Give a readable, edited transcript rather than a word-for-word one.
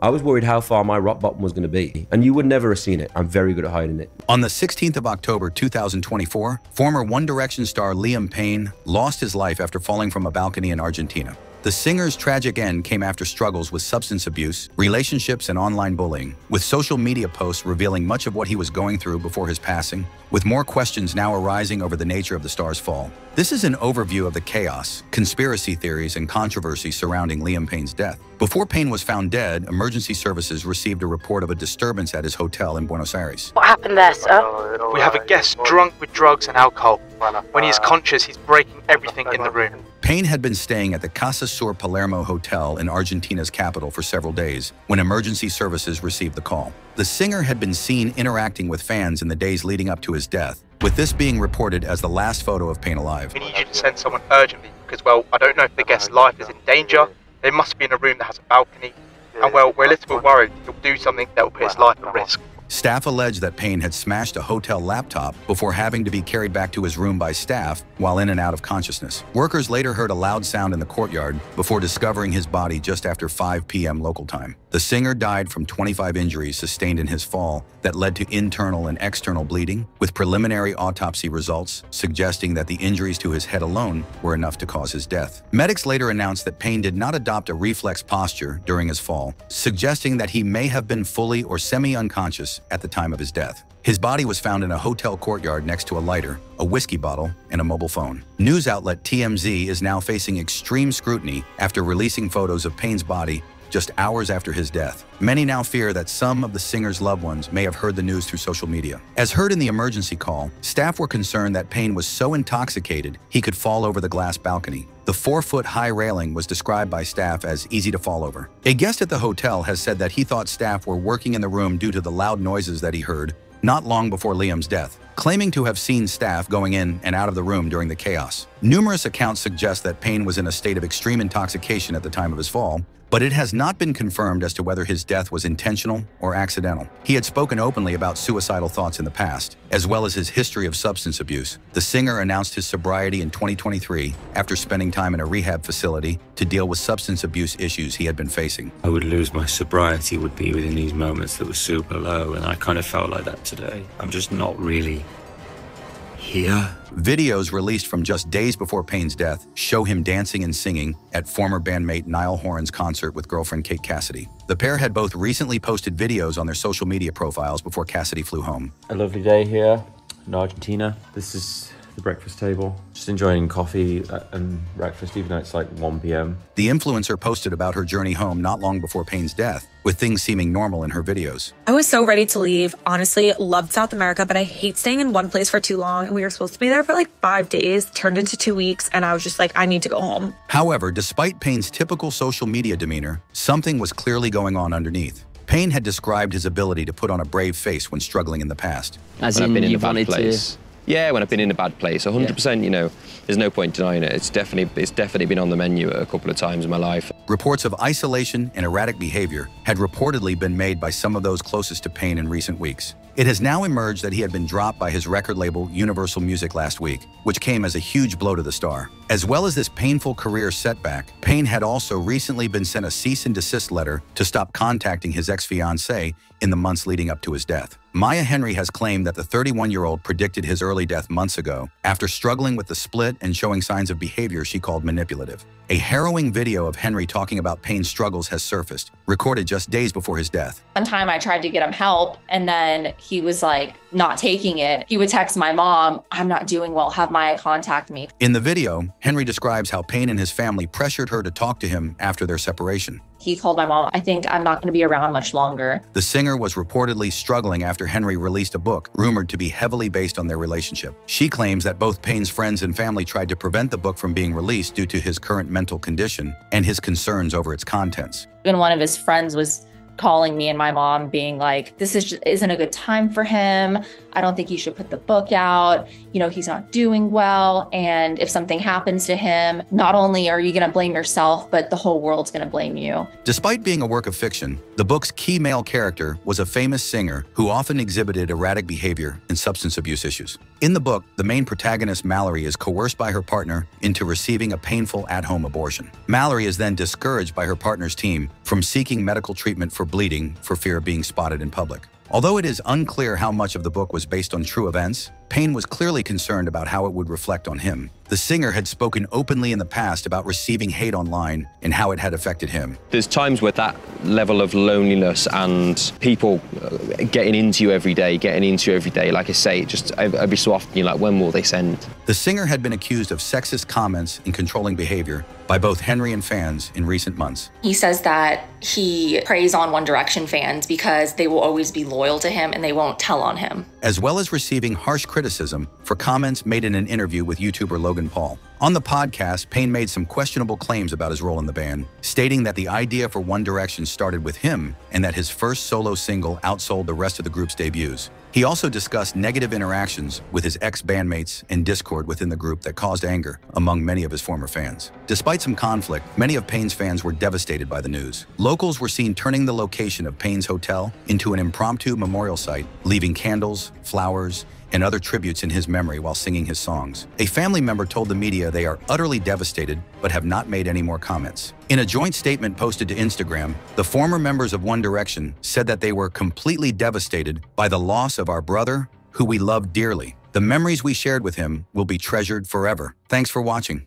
I was worried how far my rock bottom was going to be, and you would never have seen it. I'm very good at hiding it. On the 16th of October 2024, former One Direction star Liam Payne lost his life after falling from a balcony in Argentina. The singer's tragic end came after struggles with substance abuse, relationships, and online bullying, with social media posts revealing much of what he was going through before his passing, with more questions now arising over the nature of the star's fall. This is an overview of the chaos, conspiracy theories, and controversy surrounding Liam Payne's death. Before Payne was found dead, emergency services received a report of a disturbance at his hotel in Buenos Aires. What happened there, sir? We have a guest drunk with drugs and alcohol. When he is conscious, he's breaking everything in the room. Payne had been staying at the Casa Sur Palermo Hotel in Argentina's capital for several days when emergency services received the call. The singer had been seen interacting with fans in the days leading up to his death, with this being reported as the last photo of Payne alive. We need you to send someone urgently because, well, I don't know if the guest's life is in danger. They must be in a room that has a balcony. And, well, we're a little bit worried he'll do something that will put his life at risk. Staff alleged that Payne had smashed a hotel laptop before having to be carried back to his room by staff while in and out of consciousness. Workers later heard a loud sound in the courtyard before discovering his body just after 5 p.m. local time. The singer died from 25 injuries sustained in his fall that led to internal and external bleeding, with preliminary autopsy results suggesting that the injuries to his head alone were enough to cause his death. Medics later announced that Payne did not adopt a reflex posture during his fall, suggesting that he may have been fully or semi-unconscious at the time of his death. His body was found in a hotel courtyard next to a lighter, a whiskey bottle, and a mobile phone. News outlet TMZ is now facing extreme scrutiny after releasing photos of Payne's body just hours after his death. Many now fear that some of the singer's loved ones may have heard the news through social media. As heard in the emergency call, staff were concerned that Payne was so intoxicated he could fall over the glass balcony. The 4-foot-high railing was described by staff as easy to fall over. A guest at the hotel has said that he thought staff were working in the room due to the loud noises that he heard not long before Liam's death, claiming to have seen staff going in and out of the room during the chaos. Numerous accounts suggest that Payne was in a state of extreme intoxication at the time of his fall, but it has not been confirmed as to whether his death was intentional or accidental. He had spoken openly about suicidal thoughts in the past, as well as his history of substance abuse. The singer announced his sobriety in 2023 after spending time in a rehab facility to deal with substance abuse issues he had been facing. I would lose my sobriety would be within these moments that were super low, and I kind of felt like that today. I'm just not really here. Videos released from just days before Payne's death show him dancing and singing at former bandmate Niall Horan's concert with girlfriend Kate Cassidy. The pair had both recently posted videos on their social media profiles before Cassidy flew home. A lovely day here in Argentina. This is the breakfast table. Just enjoying coffee and breakfast, even though it's like 1 p.m. The influencer posted about her journey home not long before Payne's death, with things seeming normal in her videos. I was so ready to leave. Honestly, loved South America, but I hate staying in one place for too long. And we were supposed to be there for like 5 days, turned into 2 weeks, and I was just like, I need to go home. However, despite Payne's typical social media demeanor, something was clearly going on underneath. Payne had described his ability to put on a brave face when struggling in the past. As when I've been in a bad place. Yeah, when I've been in a bad place, 100%, you know, there's no point denying it. It's definitely been on the menu a couple of times in my life. Reports of isolation and erratic behavior had reportedly been made by some of those closest to Payne in recent weeks. It has now emerged that he had been dropped by his record label Universal Music last week, which came as a huge blow to the star. As well as this painful career setback, Payne had also recently been sent a cease and desist letter to stop contacting his ex-fiancée in the months leading up to his death. Maya Henry has claimed that the 31-year-old predicted his early death months ago after struggling with the split and showing signs of behavior she called manipulative. A harrowing video of Henry talking about Payne's struggles has surfaced, recorded just days before his death. One time I tried to get him help, and then he was like not taking it. He would text my mom, "I'm not doing well, have Maya contact me." In the video, Henry describes how Payne and his family pressured her to talk to him after their separation. He told my mom, "I think I'm not going to be around much longer." The singer was reportedly struggling after Henry released a book rumored to be heavily based on their relationship. She claims that both Payne's friends and family tried to prevent the book from being released due to his current mental condition and his concerns over its contents. And one of his friends was calling me and my mom being like, "This isn't a good time for him. I don't think you should put the book out. You know, he's not doing well. And if something happens to him, not only are you going to blame yourself, but the whole world's going to blame you." Despite being a work of fiction, the book's key male character was a famous singer who often exhibited erratic behavior and substance abuse issues. In the book, the main protagonist, Mallory, is coerced by her partner into receiving a painful at-home abortion. Mallory is then discouraged by her partner's team from seeking medical treatment for bleeding for fear of being spotted in public. Although it is unclear how much of the book was based on true events, Payne was clearly concerned about how it would reflect on him. The singer had spoken openly in the past about receiving hate online and how it had affected him. There's times where that level of loneliness and people getting into you every day, like I say, just every so often you're like, when will they send? The singer had been accused of sexist comments and controlling behavior by both Henry and fans in recent months. He says that he preys on One Direction fans because they will always be loyal to him and they won't tell on him. As well as receiving harsh criticism for comments made in an interview with YouTuber Logan Paul. On the podcast, Payne made some questionable claims about his role in the band, stating that the idea for One Direction started with him and that his first solo single outsold the rest of the group's debuts. He also discussed negative interactions with his ex-bandmates and discord within the group that caused anger among many of his former fans. Despite some conflict, many of Payne's fans were devastated by the news. Locals were seen turning the location of Payne's hotel into an impromptu memorial site, leaving candles, flowers, and other tributes in his memory while singing his songs. A family member told the media they are utterly devastated but have not made any more comments. In a joint statement posted to Instagram, the former members of One Direction said that they were completely devastated by the loss of our brother, who we loved dearly. The memories we shared with him will be treasured forever. Thanks for watching.